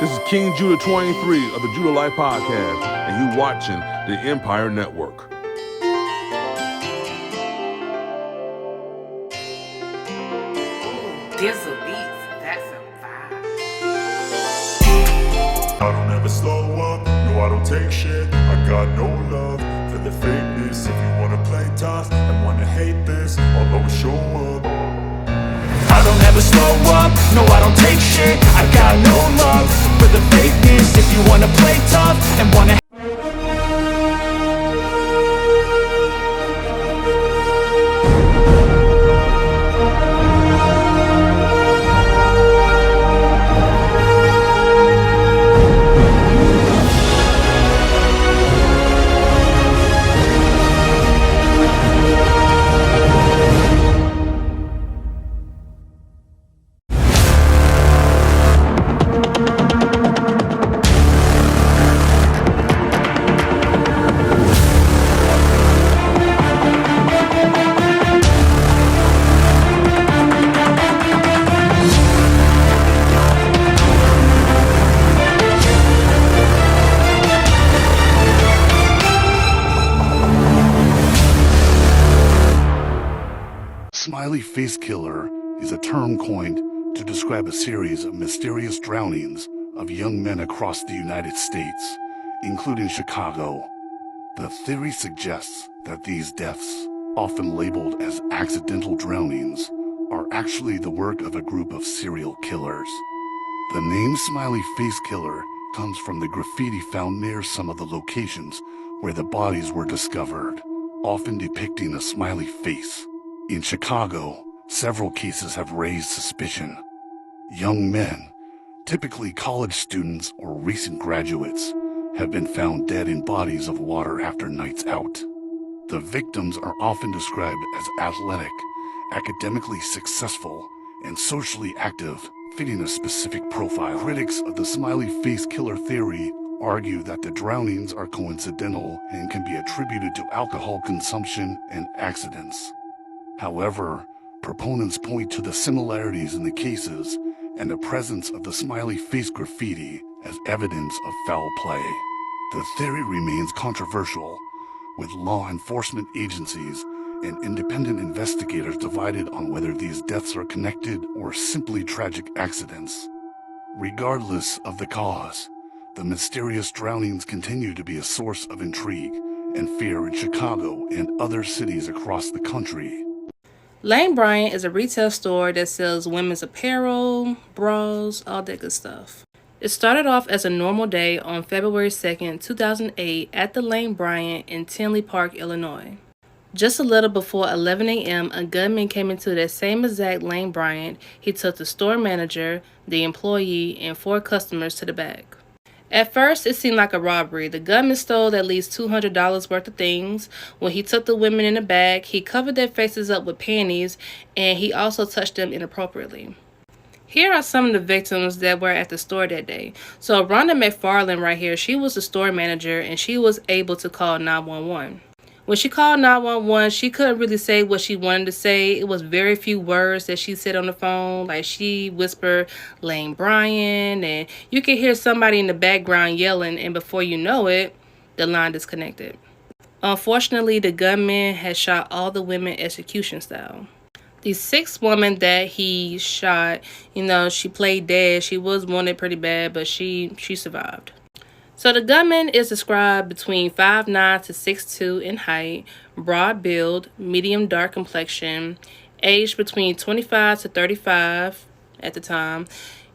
This is King Judah 23 of the Judah Life Podcast, and you watching the Empire Network. Dizzle beats, that's a vibe. I don't ever slow up, no I don't take shit. I got no love for the fakeness. If you wanna play tough and wanna hate this, I'll always show up. I don't ever slow up, no I don't take shit. I got no love for the fakeness. If you wanna play tough and wanna Smiley face killer is a term coined to describe a series of mysterious drownings of young men across the United States, including Chicago. The theory suggests that these deaths, often labeled as accidental drownings, are actually the work of a group of serial killers. The name Smiley face killer comes from the graffiti found near some of the locations where the bodies were discovered, often depicting a smiley face. In Chicago, several cases have raised suspicion. Young men, typically college students or recent graduates, have been found dead in bodies of water after nights out. The victims are often described as athletic, academically successful, and socially active, fitting a specific profile. Critics of the smiley face killer theory argue that the drownings are coincidental and can be attributed to alcohol consumption and accidents. However, proponents point to the similarities in the cases and the presence of the smiley face graffiti as evidence of foul play. The theory remains controversial, with law enforcement agencies and independent investigators divided on whether these deaths are connected or simply tragic accidents. Regardless of the cause, the mysterious drownings continue to be a source of intrigue and fear in Chicago and other cities across the country. Lane Bryant is a retail store that sells women's apparel, bras, all that good stuff. It started off as a normal day on February 2nd, 2008 at the Lane Bryant in Tinley Park, Illinois. Just a little before 11 a.m., a gunman came into that same exact Lane Bryant. He took the store manager, the employee, and 4 customers to the back. At first, it seemed like a robbery. The gunman stole at least $200 worth of things. When he took the women in the back, he covered their faces up with panties, and he also touched them inappropriately. Here are some of the victims that were at the store that day. So Rhonda McFarland right here, she was the store manager, and she was able to call 911. When she called 911, she couldn't really say what she wanted to say. It was very few words that she said on the phone. Like she whispered Lane Bryant, and you could hear somebody in the background yelling, and before you know it, the line disconnected. Unfortunately, the gunman had shot all the women execution style. The 6th woman that he shot, she played dead. She was wounded pretty bad, but she survived. So the gunman is described between 5'9" to 6'2" in height, broad build, medium dark complexion, aged between 25 to 35 at the time.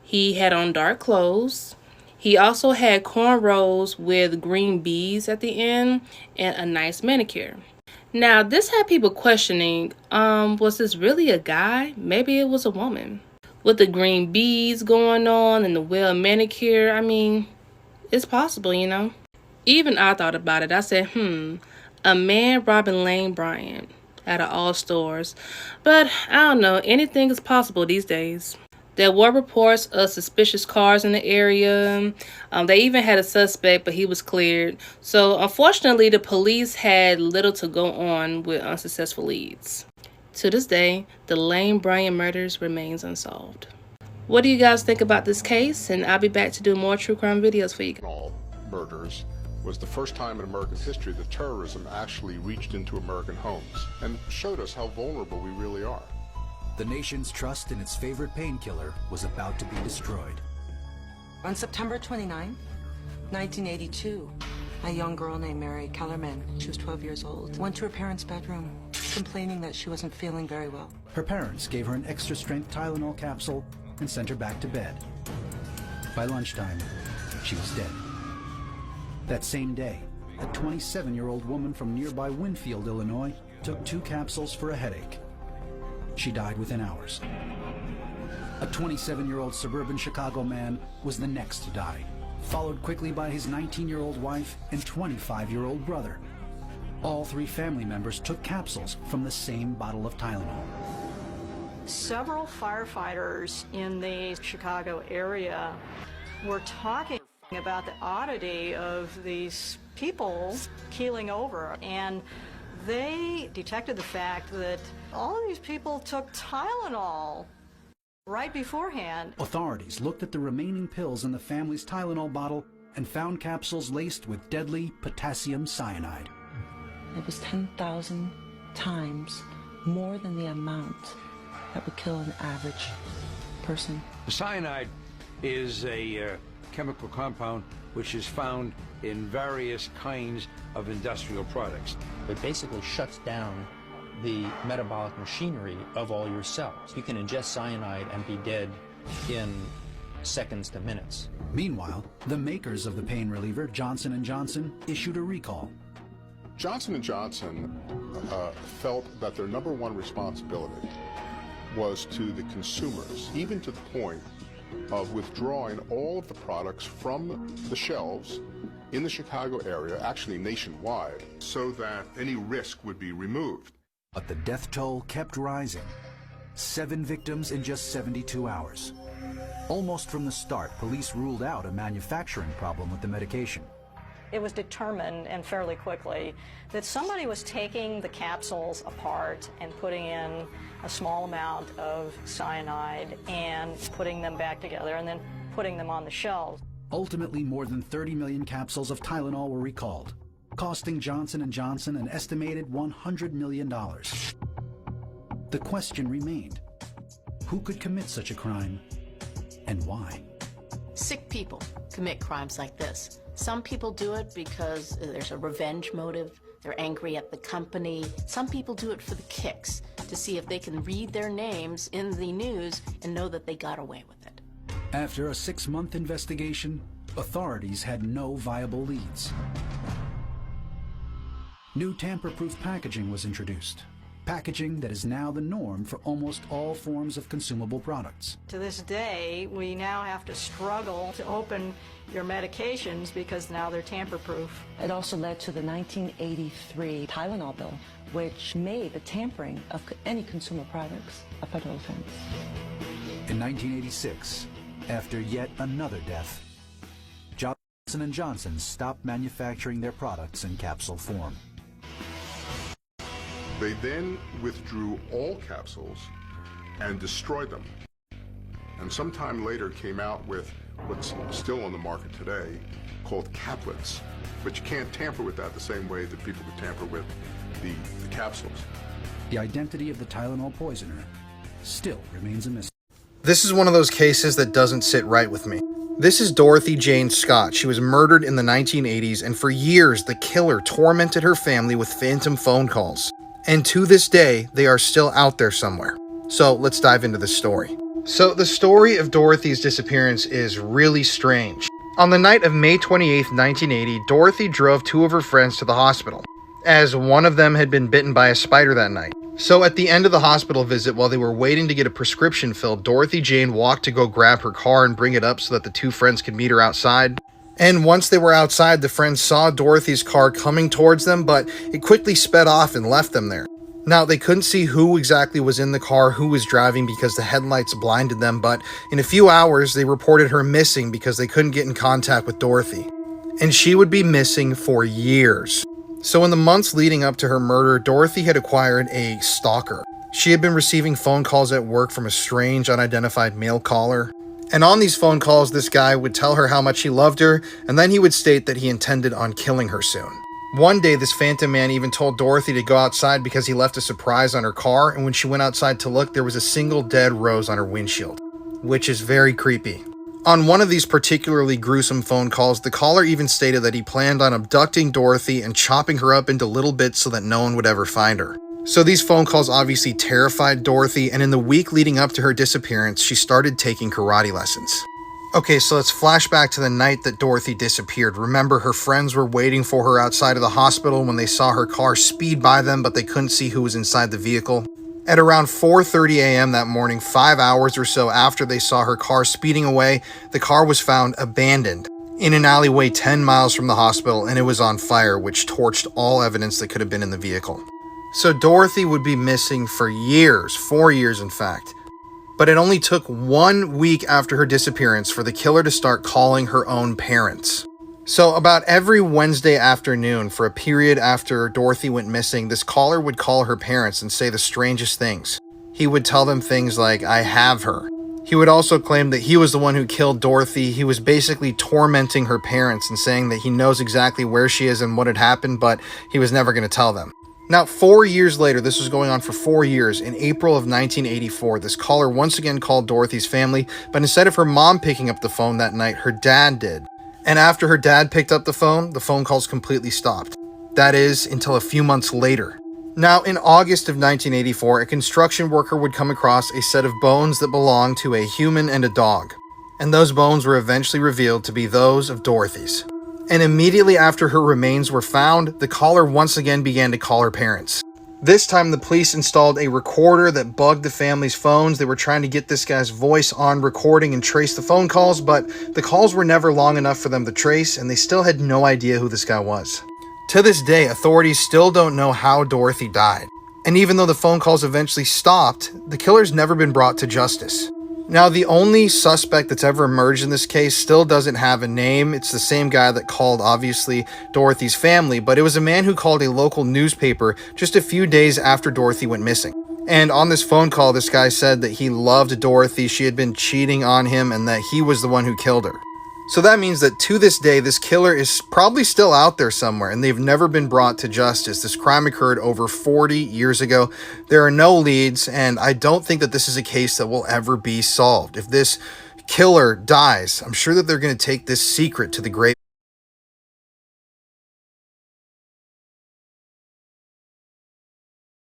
He had on dark clothes. He also had cornrows with green beads at the end and a nice manicure. Now, this had people questioning, was this really a guy? Maybe it was a woman. With the green beads going on and the well manicure, it's possible, Even I thought about it. I said, a man robbing Lane Bryant out of all stores. But I don't know, anything is possible these days. There were reports of suspicious cars in the area. They even had a suspect, but he was cleared. So unfortunately, the police had little to go on with unsuccessful leads. To this day, the Lane Bryant murders remains unsolved. What do you guys think about this case? And I'll be back to do more true crime videos for you guys. All murders was the first time in American history that terrorism actually reached into American homes and showed us how vulnerable we really are. The nation's trust in its favorite painkiller was about to be destroyed. On September 29, 1982, a young girl named Mary Kellerman, she was 12 years old, went to her parents' bedroom, complaining that she wasn't feeling very well. Her parents gave her an extra-strength Tylenol capsule and sent her back to bed. By lunchtime, she was dead. That same day, a 27-year-old woman from nearby Winfield, Illinois, took 2 capsules for a headache. She died within hours. A 27-year-old suburban Chicago man was the next to die, followed quickly by his 19-year-old wife and 25-year-old brother. All 3 family members took capsules from the same bottle of Tylenol. Several firefighters in the Chicago area were talking about the oddity of these people keeling over, and they detected the fact that all of these people took Tylenol right beforehand. Authorities looked at the remaining pills in the family's Tylenol bottle and found capsules laced with deadly potassium cyanide. It was 10,000 times more than the amount that would kill an average person. The cyanide is a chemical compound which is found in various kinds of industrial products. It basically shuts down the metabolic machinery of all your cells. You can ingest cyanide and be dead in seconds to minutes. Meanwhile, the makers of the pain reliever, Johnson & Johnson, issued a recall. Johnson & Johnson felt that their number one responsibility was to the consumers, even to the point of withdrawing all of the products from the shelves in the Chicago area, actually nationwide, so that any risk would be removed. But the death toll kept rising. 7 victims in just 72 hours. Almost from the start, police ruled out a manufacturing problem with the medication. It was determined, and fairly quickly, that somebody was taking the capsules apart and putting in a small amount of cyanide and putting them back together and then putting them on the shelves. Ultimately, more than 30 million capsules of Tylenol were recalled, costing Johnson & Johnson an estimated $100 million. The question remained, who could commit such a crime and why? Sick people commit crimes like this. Some people do it because there's a revenge motive. They're angry at the company. Some people do it for the kicks, to see if they can read their names in the news and know that they got away with it. After a 6-month investigation, authorities had no viable leads. New tamper-proof packaging was introduced. Packaging that is now the norm for almost all forms of consumable products. To this day, we now have to struggle to open your medications because now they're tamper-proof. It also led to the 1983 Tylenol bill, which made the tampering of any consumer products a federal offense. In 1986, after yet another death, Johnson & Johnson stopped manufacturing their products in capsule form. They then withdrew all capsules and destroyed them. And sometime later came out with what's still on the market today called caplets. But you can't tamper with that the same way that people could tamper with the capsules. The identity of the Tylenol poisoner still remains a mystery. This is one of those cases that doesn't sit right with me. This is Dorothy Jane Scott. She was murdered in the 1980s, and for years the killer tormented her family with phantom phone calls. And to this day, they are still out there somewhere. So let's dive into the story. So the story of Dorothy's disappearance is really strange. On the night of May 28, 1980, Dorothy drove 2 of her friends to the hospital, as one of them had been bitten by a spider that night. So at the end of the hospital visit, while they were waiting to get a prescription filled, Dorothy Jane walked to go grab her car and bring it up so that the 2 friends could meet her outside. And once they were outside, the friends saw Dorothy's car coming towards them, but it quickly sped off and left them there. Now, they couldn't see who exactly was in the car, who was driving, because the headlights blinded them, but in a few hours, they reported her missing because they couldn't get in contact with Dorothy. And she would be missing for years. So in the months leading up to her murder, Dorothy had acquired a stalker. She had been receiving phone calls at work from a strange, unidentified male caller. And on these phone calls, this guy would tell her how much he loved her, and then he would state that he intended on killing her soon. One day, this phantom man even told Dorothy to go outside because he left a surprise on her car, and when she went outside to look, there was a single dead rose on her windshield, which is very creepy. On one of these particularly gruesome phone calls, the caller even stated that he planned on abducting Dorothy and chopping her up into little bits so that no one would ever find her. So these phone calls obviously terrified Dorothy, and in the week leading up to her disappearance, she started taking karate lessons. Okay, so let's flash back to the night that Dorothy disappeared. Remember, her friends were waiting for her outside of the hospital when they saw her car speed by them, but they couldn't see who was inside the vehicle. At around 4:30 a.m. that morning, 5 hours or so after they saw her car speeding away, the car was found abandoned in an alleyway 10 miles from the hospital, and it was on fire, which torched all evidence that could have been in the vehicle. So Dorothy would be missing for years, 4 years in fact. But it only took 1 week after her disappearance for the killer to start calling her own parents. So about every Wednesday afternoon for a period after Dorothy went missing, this caller would call her parents and say the strangest things. He would tell them things like, "I have her." He would also claim that he was the one who killed Dorothy. He was basically tormenting her parents and saying that he knows exactly where she is and what had happened, but he was never going to tell them. Now, 4 years later, this was going on for 4 years, in April of 1984, this caller once again called Dorothy's family, but instead of her mom picking up the phone that night, her dad did. And after her dad picked up the phone calls completely stopped. That is, until a few months later. Now, in August of 1984, a construction worker would come across a set of bones that belonged to a human and a dog. And those bones were eventually revealed to be those of Dorothy's. And immediately after her remains were found, the caller once again began to call her parents. This time, the police installed a recorder that bugged the family's phones. They were trying to get this guy's voice on recording and trace the phone calls, but the calls were never long enough for them to trace, and they still had no idea who this guy was. To this day, authorities still don't know how Dorothy died. And even though the phone calls eventually stopped, the killer's never been brought to justice. Now, the only suspect that's ever emerged in this case still doesn't have a name. It's the same guy that called, obviously, Dorothy's family, but it was a man who called a local newspaper just a few days after Dorothy went missing. And on this phone call, this guy said that he loved Dorothy, she had been cheating on him, and that he was the one who killed her. So that means that to this day, this killer is probably still out there somewhere, and they've never been brought to justice. This crime occurred over 40 years ago. There are no leads, and I don't think that this is a case that will ever be solved. If this killer dies, I'm sure that they're going to take this secret to the grave.